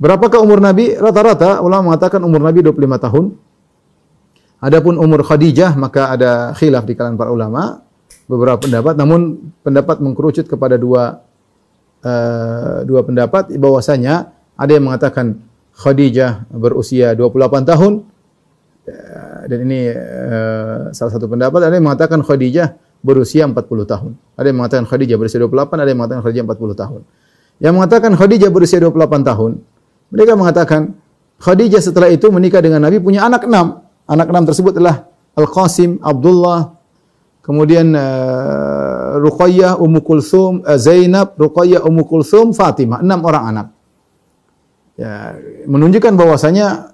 Berapakah umur Nabi? Rata-rata ulama mengatakan umur Nabi 25 tahun. Adapun umur Khadijah maka ada khilaf di kalangan para ulama, beberapa pendapat, namun pendapat mengkerucut kepada dua pendapat bahwasanya ada yang mengatakan Khadijah berusia 28 tahun dan ini salah satu pendapat, ada yang mengatakan Khadijah berusia 40 tahun. Ada yang mengatakan Khadijah berusia 28, ada yang mengatakan Khadijah 40 tahun. Yang mengatakan Khadijah berusia 28 tahun, mereka mengatakan Khadijah setelah itu menikah dengan Nabi, punya anak 6. Anak 6 tersebut adalah Al-Qasim, Abdullah, kemudian Ruqayyah, Ummu Kulthum, Zainab, Ruqayyah, Ummu Kulthum, Fatimah. 6 orang anak. Ya, menunjukkan bahwasanya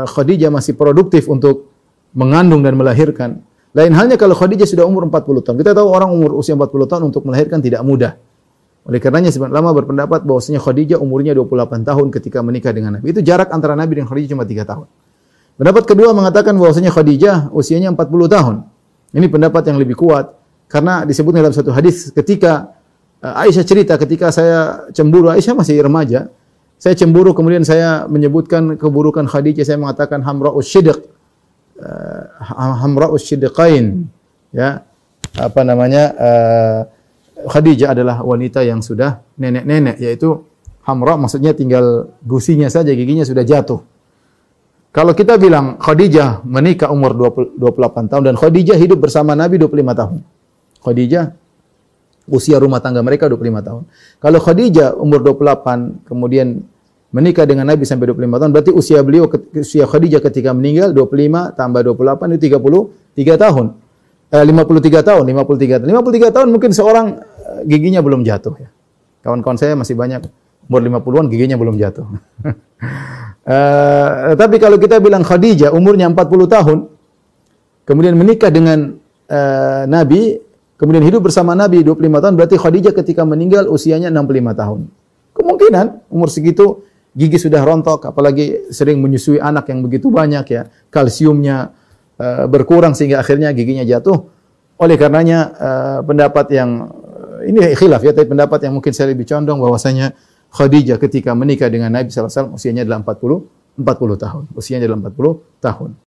Khadijah masih produktif untuk mengandung dan melahirkan. Lain halnya kalau Khadijah sudah umur 40 tahun. Kita tahu orang umur usia 40 tahun untuk melahirkan tidak mudah. Oleh karenanya sebagian ulama berpendapat bahwasanya Khadijah umurnya 28 tahun ketika menikah dengan Nabi. Itu jarak antara Nabi dan Khadijah cuma 3 tahun. Pendapat kedua mengatakan bahwasanya Khadijah usianya 40 tahun. Ini pendapat yang lebih kuat karena disebutnya dalam satu hadis ketika Aisyah cerita ketika saya cemburu, Aisyah masih remaja. Saya cemburu kemudian saya menyebutkan keburukan Khadijah, saya mengatakan hamra'us shidq. Hamra'us shidqain. Ya. Apa namanya? Khadijah adalah wanita yang sudah nenek-nenek, yaitu hamra maksudnya tinggal gusinya saja, giginya sudah jatuh. Kalau kita bilang Khadijah menikah umur 28 tahun dan Khadijah hidup bersama Nabi 25 tahun. Khadijah usia rumah tangga mereka 25 tahun. Kalau Khadijah umur 28 kemudian menikah dengan Nabi sampai 25 tahun, berarti usia Khadijah ketika meninggal 25 tambah 28 itu 33 tahun. 53 tahun, 53 tahun mungkin seorang giginya belum jatuh ya. Kawan-kawan saya masih banyak umur 50-an giginya belum jatuh. Tapi kalau kita bilang Khadijah umurnya 40 tahun, kemudian menikah dengan Nabi, kemudian hidup bersama Nabi 25 tahun, berarti Khadijah ketika meninggal usianya 65 tahun. Kemungkinan umur segitu gigi sudah rontok, apalagi sering menyusui anak yang begitu banyak ya, kalsiumnya berkurang sehingga akhirnya giginya jatuh. Oleh karenanya pendapat yang ini khilaf ya, tapi pendapat yang mungkin saya lebih condong bahwasanya Khadijah ketika menikah dengan Nabi sallallahu alaihi wasallam usianya adalah 40 tahun. Usianya adalah 40 tahun.